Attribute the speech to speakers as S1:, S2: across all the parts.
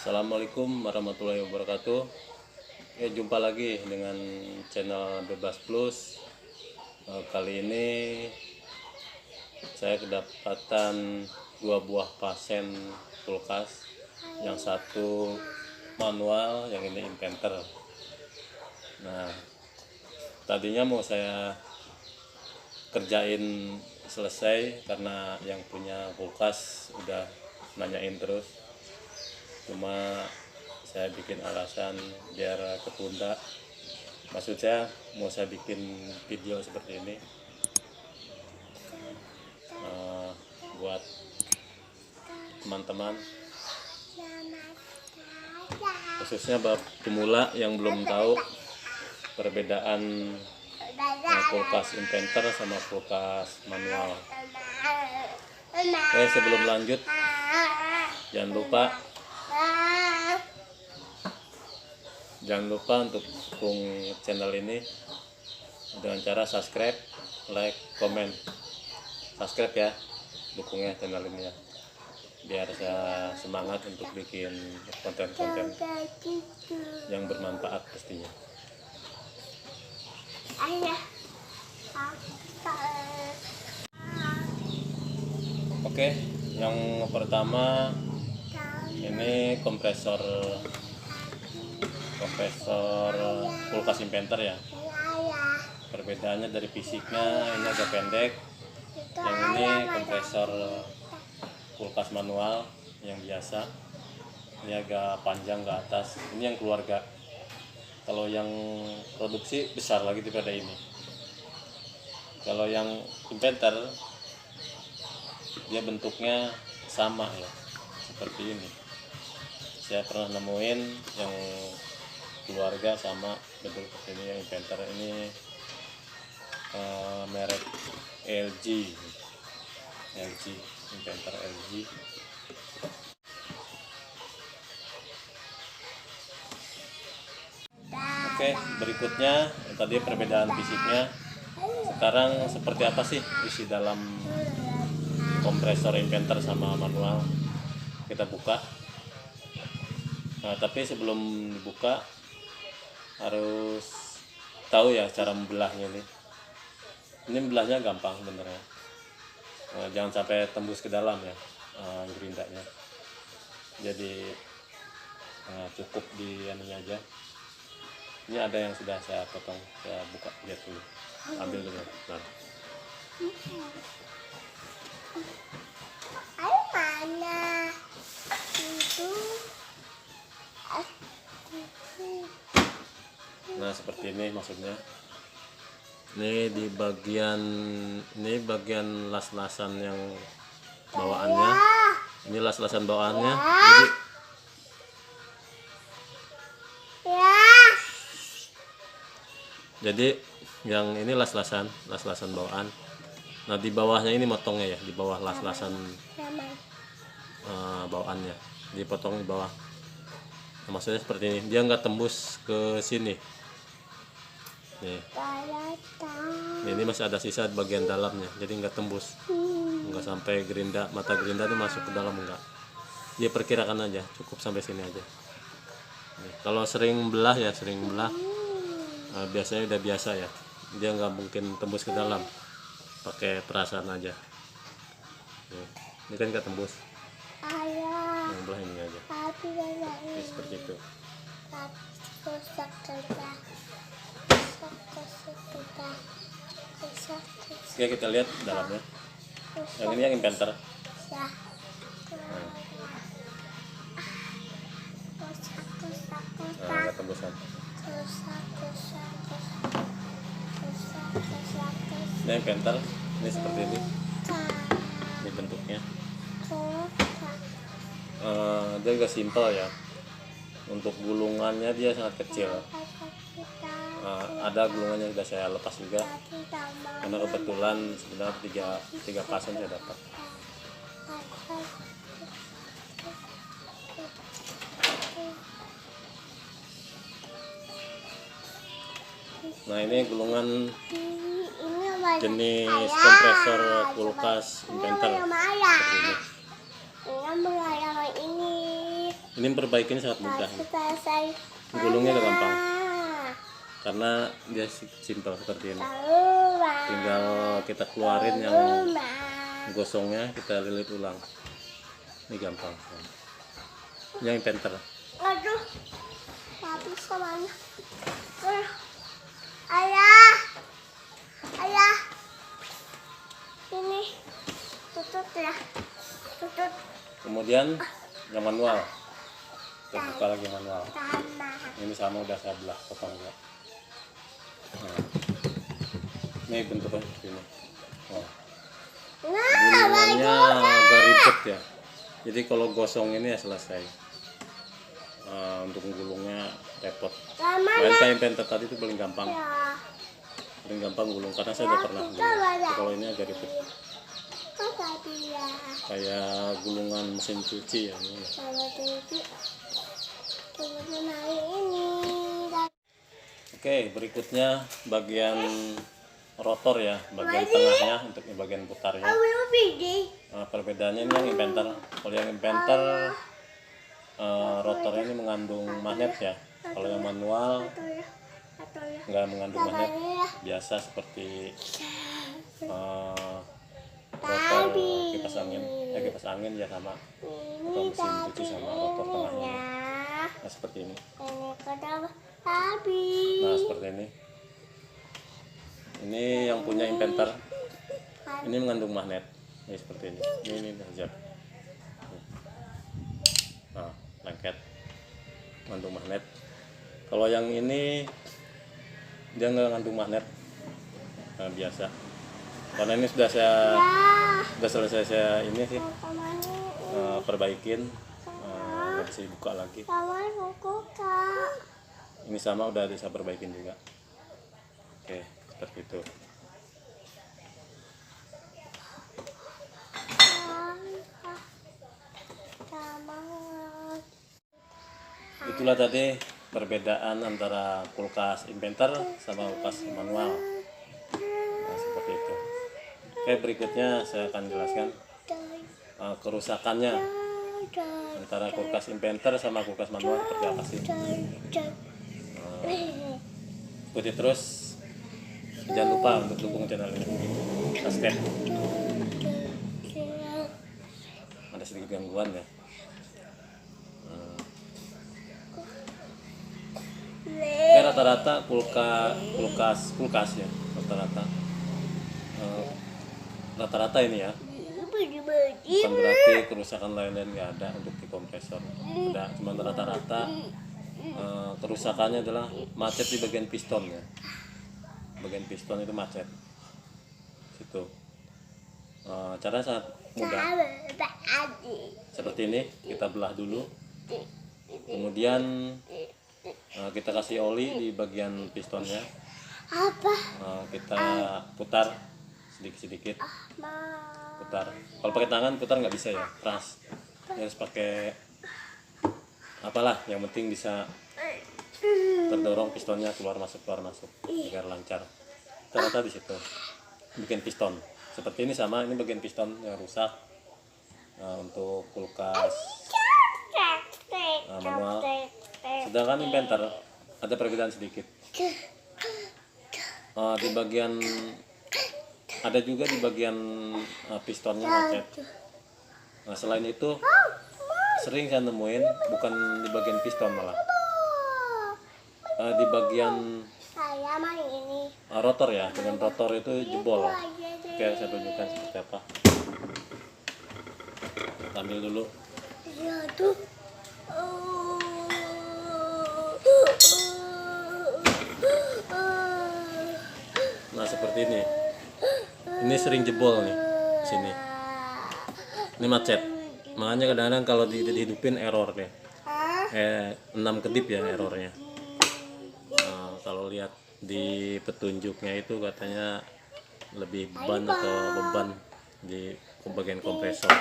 S1: Assalamualaikum warahmatullahi wabarakatuh. Jumpa lagi dengan channel Bebas Plus. Kali ini saya kedapatan 2 buah pasien kulkas. Yang satu manual, yang ini inverter. Nah, tadinya mau saya kerjain selesai karena yang punya kulkas udah nanyain terus. Cuma saya bikin alasan biar ketunda. Maksud saya mau saya bikin video seperti ini buat teman-teman, khususnya bab pemula yang belum tahu perbedaan kulkas inverter sama kulkas manual. Oke, sebelum lanjut jangan lupa untuk dukung channel ini dengan cara subscribe, like, komen. Subscribe ya, dukungnya channel ini ya, biar saya semangat untuk bikin konten-konten yang bermanfaat pastinya. Oke, yang pertama ini kompresor kulkas inverter ya. Perbedaannya dari fisiknya, ini agak pendek. Yang ini kompresor kulkas manual yang biasa, ini agak panjang ke atas. Ini yang keluarga. Kalau yang produksi besar lagi daripada ini. Kalau yang inverter dia bentuknya sama ya, seperti ini. Saya pernah nemuin yang keluarga sama bentuk ini. Yang inverter ini merek LG inverter LG. Oke, berikutnya tadi perbedaan fisiknya. Sekarang seperti apa sih isi dalam kompresor inverter sama manual? Kita buka. Nah, tapi sebelum dibuka harus tahu ya cara membelahnya nih. Ini belahnya gampang benernya. Jangan sampai tembus ke dalam ya gerindanya. Jadi cukup di anunya aja. Ini ada yang sudah saya potong, saya buka, lihat dulu, ambil dulu. Nah.
S2: Mana itu?
S1: Nah, seperti ini maksudnya. Ini di bagian las-lasan yang bawaannya. Ini las-lasan bawaannya. Jadi yang ini las-lasan bawaan. Nah, di bawahnya ini motongnya ya, di bawah las-lasan bawaannya, dipotong di bawah. Nah, maksudnya seperti ini, dia nggak tembus ke sini. Nih, ini masih ada sisa di bagian dalamnya, jadi nggak tembus, nggak sampai mata gerinda itu masuk ke dalam, enggak. Dia perkirakan aja, cukup sampai sini aja. Nih, kalau sering belah, biasanya udah biasa ya, dia nggak mungkin tembus ke dalam, pakai perasaan aja. Nih, ini kan nggak tembus, yang belah ini aja. Nih, seperti itu. Oke, kita lihat dalamnya. Yang ini yang inverter. Nah, tembusan. Ini inverter, ini seperti ini. Ini bentuknya. Dia agak simpel ya. Untuk gulungannya dia sangat kecil. Ada gulungannya sudah saya lepas juga, karena kebetulan sebenarnya tiga pasang saya dapat. Nah, ini gulungan jenis kompresor kulkas inverter seperti ini.
S2: Ini
S1: Ini memperbaikinya sangat mudah.
S2: selesai.
S1: Gulungnya udah gampang. Karena dia simpel seperti ini. Tinggal kita keluarin yang gosongnya, kita lilit ulang. Ini gampang. Yang inventor.
S2: Aduh, nggak bisa mana. Ayah, ayah, ini tutut ya, tutut
S1: Kemudian yang manual. Kita buka lagi manual.
S2: sama.
S1: Ini sama udah saya belah potong juga. Nah. Ini bentuknya seperti ini. Oh. Gulungannya agak ribet ya. Jadi kalau gosong ini ya selesai. Untuk gulungnya repot. Lain kayak inventor tadi itu paling gampang.
S2: Ya,
S1: Paling gampang gulung karena saya udah pernah gulung. Kalau ini agak ribet.
S2: kok tadi ya?
S1: Kayak gulungan mesin cuci ya. Ini.
S2: Kalau tadi, kemudian hari ini.
S1: Oke, berikutnya bagian rotor ya, bagian tengahnya untuk bagian putarnya.
S2: Will be
S1: Nah, perbedaannya ini yang inventor. Kalau yang inventor rotornya ini mengandung magnet ya. Kalau yang manual
S2: atau ya?
S1: nggak mengandung magnet, biasa seperti rotor kipas angin ya sama. Atau mesin cuci sama rotor tengahnya. Nah, seperti ini. Nah, seperti ini. Ini yang punya inventor. Ini mengandung magnet. Ini seperti ini. Ini zat. Nah, lengket. Mengandung magnet. Kalau yang ini dia nggak mengandung magnet. Nah, biasa. Karena ini sudah selesai saya ini sih perbaikin. Nggak bisa dibuka lagi. Ini sama udah bisa perbaikin juga. Oke, seperti itu. Itulah tadi perbedaan antara kulkas inventor sama kulkas manual. Nah, seperti itu. Oke, berikutnya saya akan jelaskan kerusakannya antara kulkas inventor sama kulkas manual seperti apa sih. Ikuti terus. Jangan lupa untuk dukung channel ini. Subscribe. Ada sedikit gangguan ya. Rata-rata kulkas ya, rata-rata ini ya. Bukan berarti kerusakan lain-lain nggak ada untuk di kompresor. Ada, cuma rata-rata kerusakannya adalah macet di bagian piston ya. Bagian piston itu macet. Situ. Caranya sangat mudah. Seperti ini, kita belah dulu. Kemudian kita kasih oli di bagian pistonnya. Kita putar sedikit-sedikit. Putar. Kalau pakai tangan putar nggak bisa ya, keras. Harus pakai apalah, yang penting bisa terdorong pistonnya keluar masuk agar lancar. Ternyata di situ bikin piston. Seperti ini sama, ini bagian piston yang rusak. Untuk kulkas manual. Sedangkan inventor ada perbedaan sedikit. Di bagian ada juga di bagian pistonnya macet. Nah, selain itu sering saya nemuin bukan di bagian piston malah. Di bagian rotor ya, dengan rotor itu jebol. Oke, saya tunjukkan seperti apa. Ambil dulu. Nah, seperti ini. Ini sering jebol nih sini. Ini macet. Makanya kadang-kadang kalau dihidupin error nih. 6 kedip ya errornya. Kalau lihat di petunjuknya itu katanya lebih beban atau beban di bagian kompresor.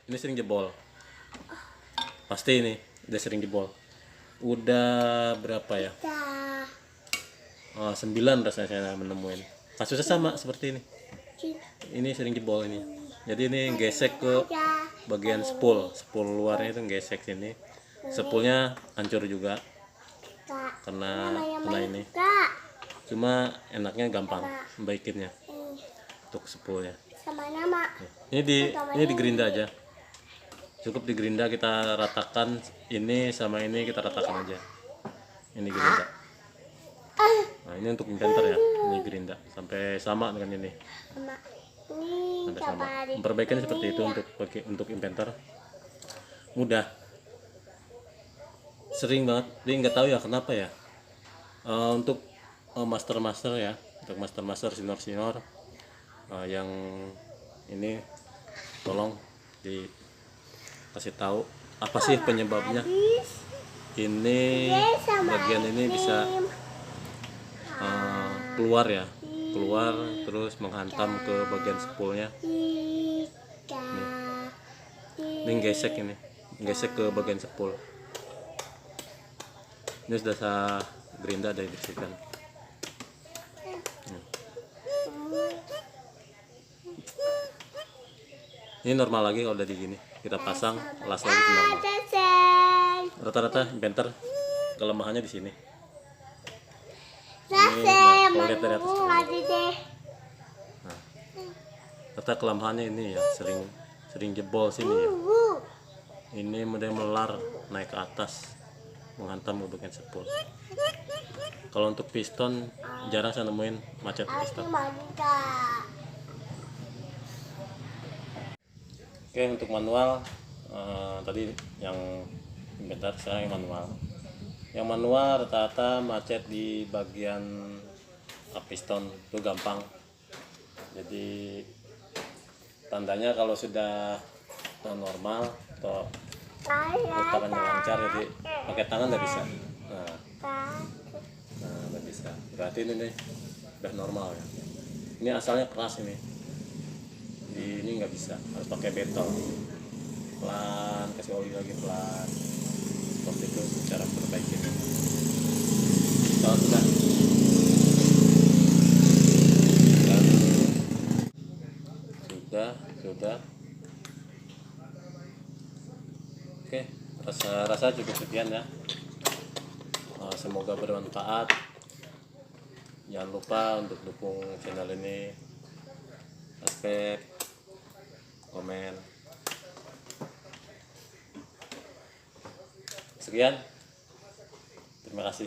S1: Ini sering jebol. Pasti ini udah sering jebol. Udah berapa ya? 9 rasanya saya menemuin. Kasusnya sama seperti ini. Ini sering jebol ini. Jadi ini gesek ke
S2: Ya.
S1: bagian spool luarnya itu gesek sini. Spoolnya hancur juga
S2: Kak.
S1: kena ini.
S2: Kak.
S1: Cuma enaknya gampang membaikinnya
S2: Ini
S1: untuk spoolnya.
S2: sama nama.
S1: Ini di gerinda aja. Cukup di gerinda, kita ratakan ini sama ini, kita ratakan aja. Ini gerinda. Nah, ini untuk inventor ya. Ini gerinda sampai sama dengan ini.
S2: Sama. Ini
S1: Sampai sama.
S2: coba di
S1: Memperbaikannya seperti itu
S2: ya.
S1: untuk inventor. Mudah. Sering banget. Dia nggak tahu ya kenapa ya. Untuk master ya, untuk master senior yang ini tolong dikasih tahu apa sih penyebabnya.
S2: Habis.
S1: Ini
S2: Sama
S1: bagian ini bisa keluar ya, keluar terus menghantam ke bagian spoolnya.
S2: Tiga.
S1: Ini gesek ke bagian spool. Ini sudah saya gerinda dan dibersihkan. Ini normal lagi kalau udah di gini. Kita pasang, las lagi ke normal. Rata-rata inventor kelemahannya di sini. Kalau lihat dari atas. Nah, rata kelemahannya ini ya, sering jebol sini ya. Ini mudah melar naik ke atas, menghantam ke bagian spool. Kalau untuk piston jarang saya nemuin macet piston. Oke, untuk manual tadi yang inventor, sekarang yang manual. Yang manual rata-rata macet di bagian piston itu gampang. Jadi tandanya kalau sudah normal atau putarannya lancar, jadi pakai tangan nggak bisa. Nah, nggak bisa. Berarti ini nih udah normal ya. Ini asalnya keras ini. Ini nggak bisa, harus pakai beton. Pelan, kasih oli lagi pelan. Seperti itu cara perbaikinya. Kalau sudah. Oke, rasa cukup sekian ya. Semoga bermanfaat. Jangan lupa untuk dukung channel ini, subscribe, komen. Sekian, terima kasih.